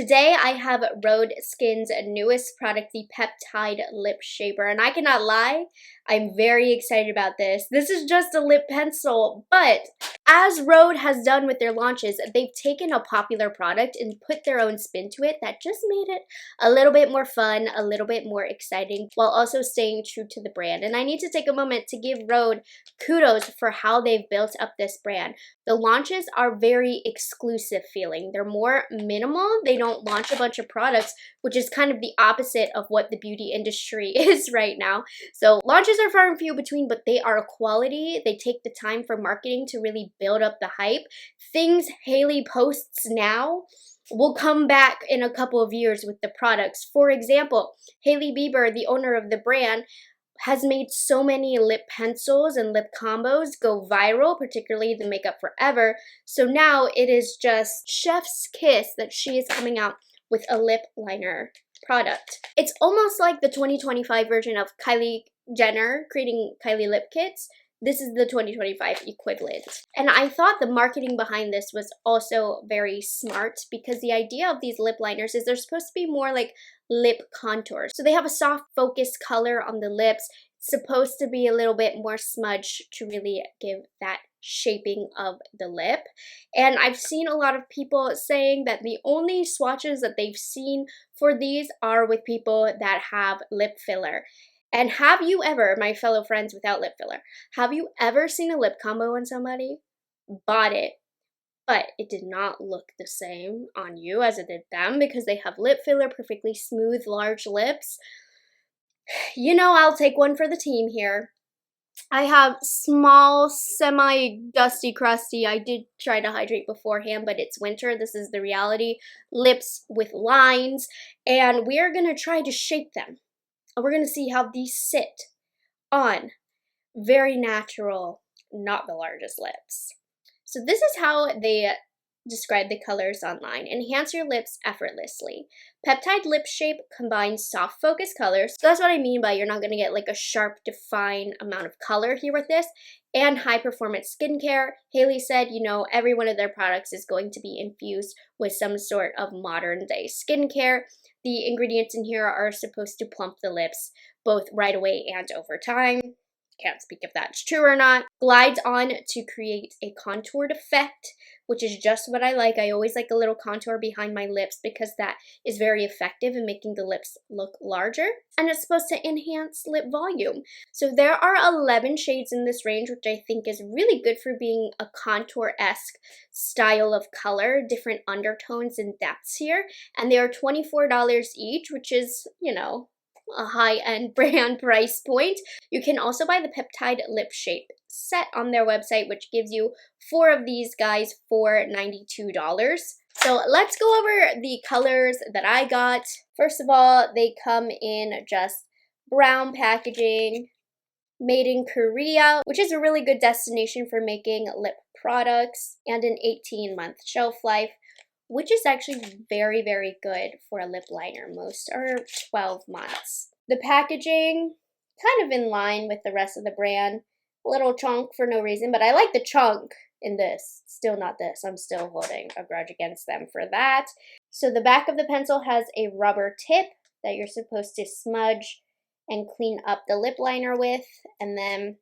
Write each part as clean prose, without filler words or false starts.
Today I have RHODE Skin's newest product, the Peptide Lip Shaper, and I cannot lie, I'm very excited about this. This is just a lip pencil, but as RHODE has done with their launches, they've taken a popular product and put their own spin to it that just made it a little bit more fun, a little bit more exciting, while also staying true to the brand. And I need to take a moment to give RHODE kudos for how they've built up this brand. The launches are very exclusive feeling. They're more minimal. They don't launch a bunch of products, which is kind of the opposite of what the beauty industry is right now. So launches are far and few between, but they are quality. They take the time for marketing to really build up the hype. Things Hailey posts now will come back in a couple of years with the products. For example, Hailey Bieber, the owner of the brand, has made so many lip pencils and lip combos go viral, particularly the Makeup Forever. So now it is just chef's kiss that she is coming out with a lip liner product. It's almost like the 2025 version of Kylie Jenner creating Kylie lip kits. This is the 2025 equivalent. And I thought the marketing behind this was also very smart, because the idea of these lip liners is they're supposed to be more like lip contours. So they have a soft focused color on the lips. It's supposed to be a little bit more smudge to really give that shaping of the lip. And I've seen a lot of people saying that the only swatches that they've seen for these are with people that have lip filler. And have you ever, my fellow friends without lip filler, have you ever seen a lip combo on somebody? Bought it, but it did not look the same on you as it did them, because they have lip filler, perfectly smooth, large lips. You know, I'll take one for the team here. I have small, semi-dusty, crusty, I did try to hydrate beforehand, but it's winter, this is the reality, lips with lines, and we are going to try to shape them. And we're going to see how these sit on very natural, not the largest lips. So this is how they describe the colors online. Enhance your lips effortlessly. Peptide Lip Shape combines soft focus colors. So that's what I mean by you're not going to get like a sharp, defined amount of color here with this. And high performance skincare. Hailey said, you know, every one of their products is going to be infused with some sort of modern day skincare. The ingredients in here are supposed to plump the lips both right away and over time. Can't speak if that's true or not. Glides on to create a contoured effect, which is just what I like. I always like a little contour behind my lips because that is very effective in making the lips look larger. And it's supposed to enhance lip volume. So there are 11 shades in this range, which I think is really good for being a contour-esque style of color. Different undertones and depths here. And they are $24 each, which is, you know, a high-end brand price point. You can also buy the Peptide Lip Shape set on their website, which gives you 4 of these guys for $92. So let's go over the colors that I got. First of all, they come in just brown packaging, made in Korea, which is a really good destination for making lip products, and an 18-month shelf life, which is actually very, very good for a lip liner. Most are 12 months. The packaging, kind of in line with the rest of the brand. A little chunk for no reason, but I like the chunk in this. Still not this. I'm still holding a grudge against them for that. So the back of the pencil has a rubber tip that you're supposed to smudge and clean up the lip liner with. And then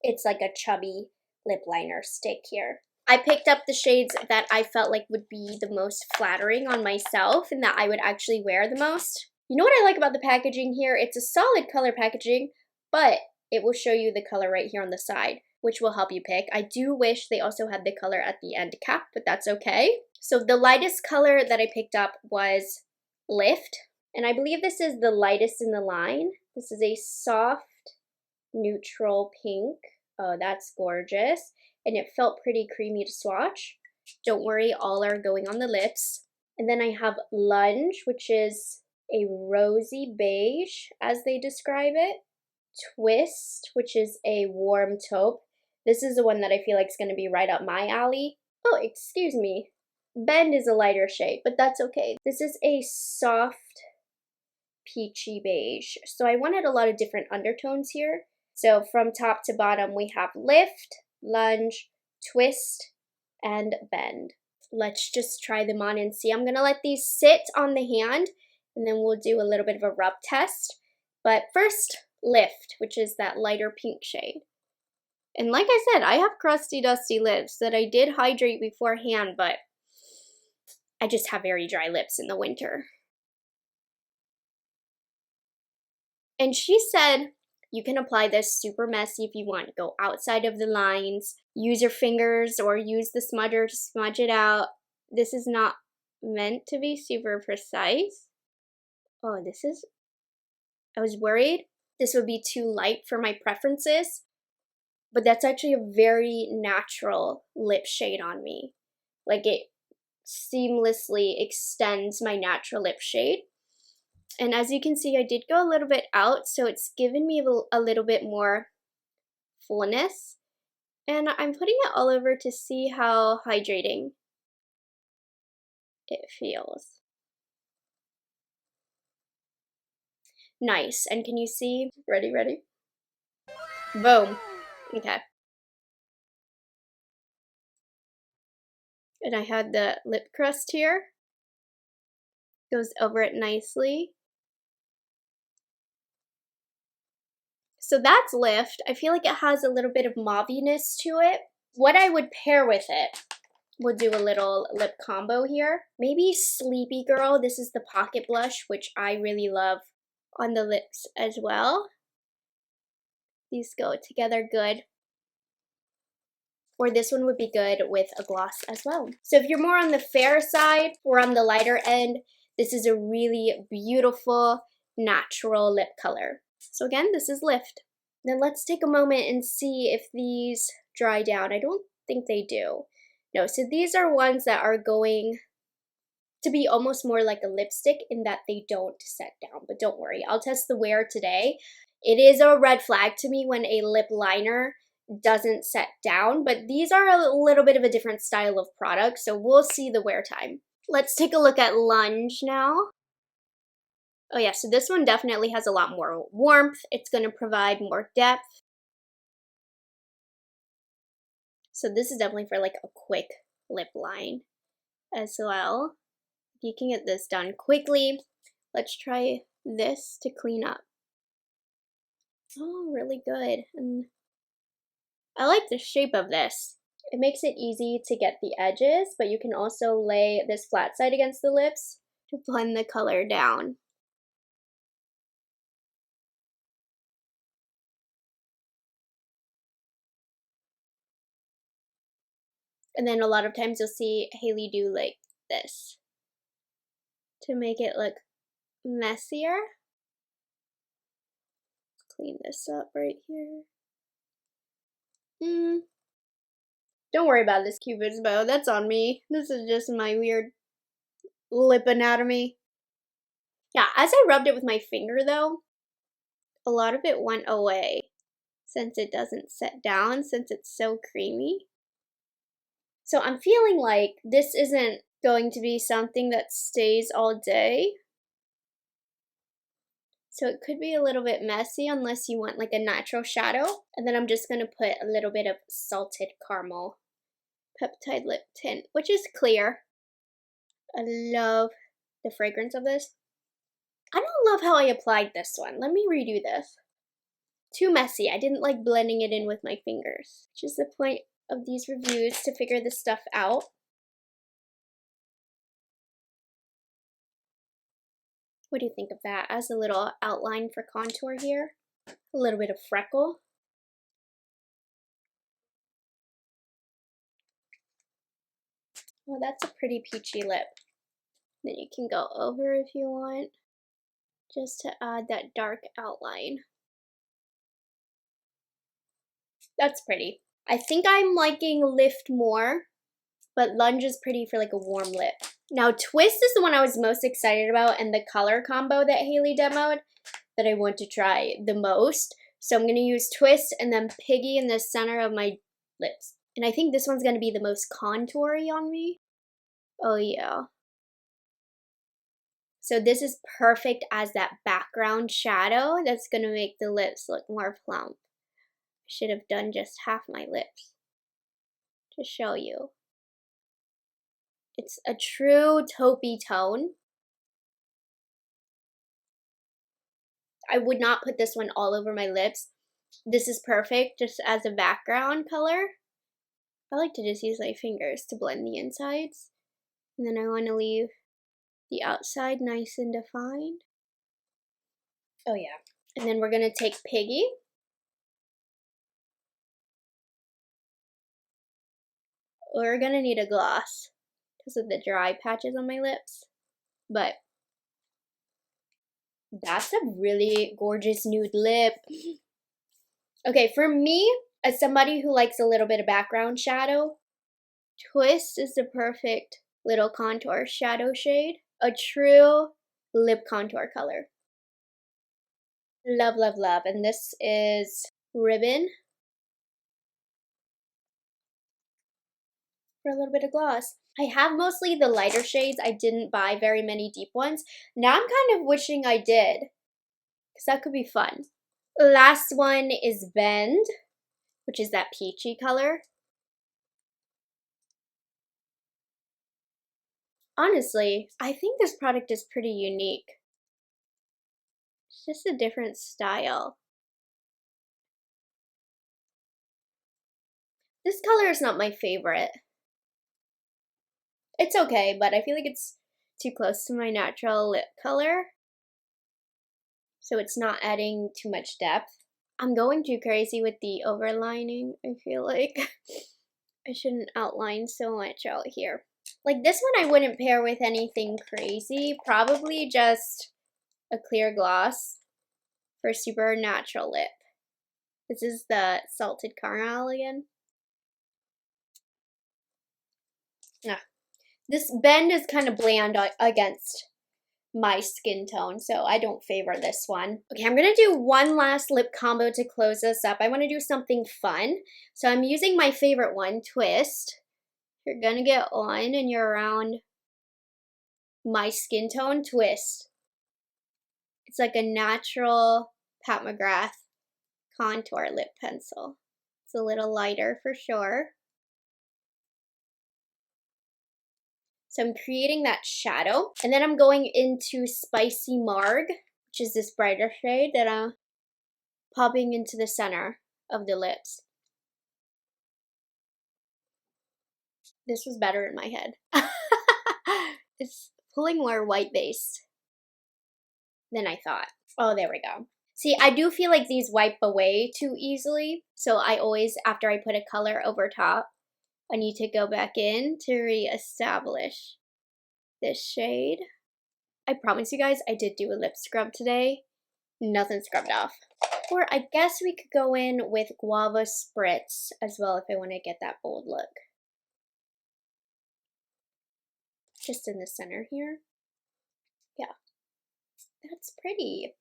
it's like a chubby lip liner stick here. I picked up the shades that I felt like would be the most flattering on myself and that I would actually wear the most. You know what I like about the packaging here? It's a solid color packaging, but it will show you the color right here on the side, which will help you pick. I do wish they also had the color at the end cap, but that's okay. So the lightest color that I picked up was Lift, and I believe this is the lightest in the line. This is a soft, neutral pink. Oh, that's gorgeous. And it felt pretty creamy to swatch. Don't worry, all are going on the lips. And then I have Lunge, which is a rosy beige, as they describe it. Twist, which is a warm taupe. This is the one that I feel like is going to be right up my alley. Oh, excuse me. Bend is a lighter shade, but that's okay. This is a soft peachy beige. So I wanted a lot of different undertones here. So from top to bottom, we have Lift, Lunge, Twist, and Bend. let's just try them on and see. I'm gonna let these sit on the hand and then we'll do a little bit of a rub test. But first, Lift, which is that lighter pink shade. And like I said, I have crusty, dusty lips that I did hydrate beforehand, but I just have very dry lips in the winter. And she said you can apply this super messy if you want. Go outside of the lines, use your fingers or use the smudger to smudge it out. This is not meant to be super precise. Oh, I was worried this would be too light for my preferences, but that's actually a very natural lip shade on me. Like, it seamlessly extends my natural lip shade. And as you can see, I did go a little bit out, so it's given me a little bit more fullness. And I'm putting it all over to see how hydrating it feels. Nice. And can you see? Ready? Boom. Okay. And I had the lip crust here. Goes over it nicely. So that's Lift. I feel like it has a little bit of mauviness to it. What I would pair with it, we'll do a little lip combo here. Maybe Sleepy Girl. This is the Pocket Blush, which I really love on the lips as well. These go together good. Or this one would be good with a gloss as well. So if you're more on the fair side or on the lighter end, this is a really beautiful, natural lip color. So again, this is Lift. Then let's take a moment and see if these dry down. I don't think they do. No, so these are ones that are going to be almost more like a lipstick in that they don't set down. But don't worry, I'll test the wear today. It is a red flag to me when a lip liner doesn't set down, but these are a little bit of a different style of product, so we'll see the wear time. Let's take a look at Lunge now. Oh yeah, so this one definitely has a lot more warmth. It's going to provide more depth. So this is definitely for like a quick lip line as well. You can get this done quickly. Let's try this to clean up. Oh, really good. And I like the shape of this. It makes it easy to get the edges, but you can also lay this flat side against the lips to blend the color down. And then a lot of times you'll see Hailey do like this to make it look messier. Clean this up right here. Don't worry about this Cupid's bow, that's on me. This is just my weird lip anatomy. Yeah, as I rubbed it with my finger though, a lot of it went away since it doesn't set down, since it's so creamy. So I'm feeling like this isn't going to be something that stays all day. So it could be a little bit messy unless you want like a natural shadow. And then I'm just going to put a little bit of Salted Caramel Peptide Lip Tint, which is clear. I love the fragrance of this. I don't love how I applied this one. Let me redo this. Too messy. I didn't like blending it in with my fingers, which is the point of these reviews, to figure this stuff out. What do you think of that as a little outline for contour here? A little bit of freckle. Well, that's a pretty peachy lip. Then you can go over if you want, just to add that dark outline. That's pretty. I think I'm liking Lift more, but Lunge is pretty for like a warm lip. Now Twist is the one I was most excited about, and the color combo that Hailey demoed that I want to try the most. So I'm going to use Twist and then Piggy in the center of my lips. And I think this one's going to be the most contoury on me. Oh yeah. So this is perfect as that background shadow that's going to make the lips look more plump. I should have done just half my lips to show you. It's a true taupey tone. I would not put this one all over my lips. This is perfect just as a background color. I like to just use my fingers to blend the insides. And then I want to leave the outside nice and defined. Oh yeah. And then we're going to take Piggy. We're going to need a gloss because of the dry patches on my lips. But that's a really gorgeous nude lip. Okay, for me, as somebody who likes a little bit of background shadow, Twist is the perfect little contour shadow shade. A true lip contour color. Love, love, love. And this is Ribbon for a little bit of gloss. I have mostly the lighter shades. I didn't buy very many deep ones. Now I'm kind of wishing I did, because that could be fun. Last one is Bend, which is that peachy color. Honestly, I think this product is pretty unique. It's just a different style. This color is not my favorite. It's okay, but I feel like it's too close to my natural lip color. So it's not adding too much depth. I'm going too crazy with the overlining, I feel like. I shouldn't outline so much out here. Like this one I wouldn't pair with anything crazy. Probably just a clear gloss for a super natural lip. This is the Salted Caramel again. Ah. This Bend is kind of bland against my skin tone, so I don't favor this one. Okay, I'm gonna do one last lip combo to close this up. I wanna do something fun. So I'm using my favorite one, Twist. You're gonna get on and you're around my skin tone, Twist. It's like a natural Pat McGrath contour lip pencil. It's a little lighter for sure. So I'm creating that shadow. And then I'm going into Spicy Marg, which is this brighter shade that I'm popping into the center of the lips. This was better in my head. It's pulling more white-based than I thought. Oh, there we go. See, I do feel like these wipe away too easily. So I always, after I put a color over top, I need to go back in to reestablish this shade. I promise you guys, I did do a lip scrub today. Nothing scrubbed off. Or I guess we could go in with Guava Spritz as well if I want to get that bold look. Just in the center here. Yeah, that's pretty.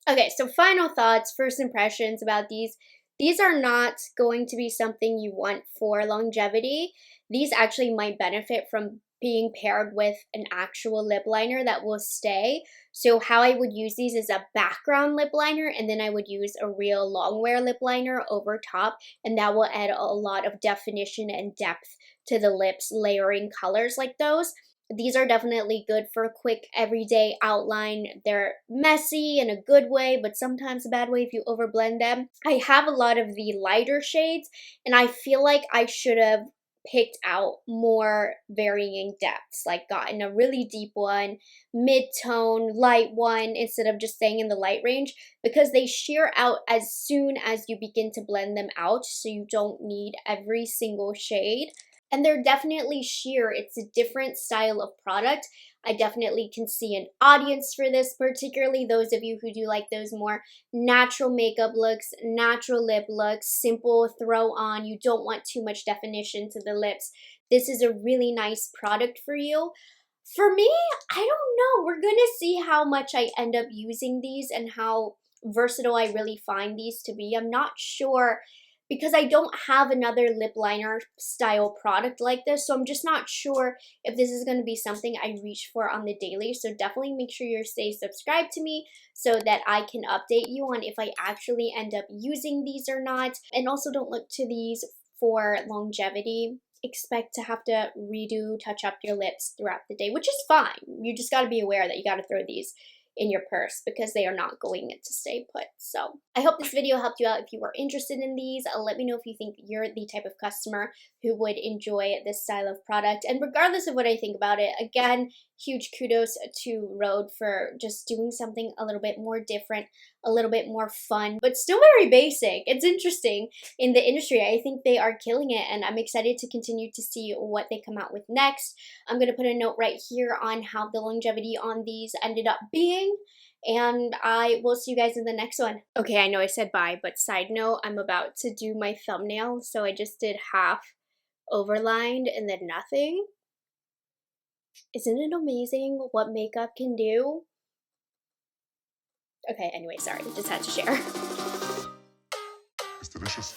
Okay, so final thoughts, first impressions about these. These are not going to be something you want for longevity. These actually might benefit from being paired with an actual lip liner that will stay. So how I would use these is a background lip liner, and then I would use a real long wear lip liner over top, and that will add a lot of definition and depth to the lips, layering colors like those. These are definitely good for a quick everyday outline. They're messy in a good way, but sometimes a bad way if you overblend them. I have a lot of the lighter shades, and I feel like I should have picked out more varying depths, like gotten a really deep one, mid-tone, light one, instead of just staying in the light range, because they sheer out as soon as you begin to blend them out, so you don't need every single shade. And they're definitely sheer. It's a different style of product. I definitely can see an audience for this, particularly those of you who do like those more natural makeup looks, natural lip looks, simple throw on. You don't want too much definition to the lips. This is a really nice product for you. For me, I don't know. We're gonna see how much I end up using these and how versatile I really find these to be. I'm not sure, because I don't have another lip liner style product like this, so I'm just not sure if this is going to be something I reach for on the daily. So definitely make sure you stay subscribed to me so that I can update you on if I actually end up using these or not. And also don't look to these for longevity. expect to have to touch up your lips throughout the day, which is fine. You just got to be aware that you got to throw these in your purse because they are not going to stay put. So I hope this video helped you out. If you are interested in these, let me know if you think you're the type of customer who would enjoy this style of product. And regardless of what I think about it, again, huge kudos to RHODE for just doing something a little bit more different, a little bit more fun, but still very basic. It's interesting in the industry. I think they are killing it, and I'm excited to continue to see what they come out with next. I'm going to put a note right here on how the longevity on these ended up being, and I will see you guys in the next one. Okay, I know I said bye, but side note, I'm about to do my thumbnail, so I just did half overlined and then nothing. Isn't it amazing what makeup can do? Okay, anyway, sorry, just had to share. It's delicious.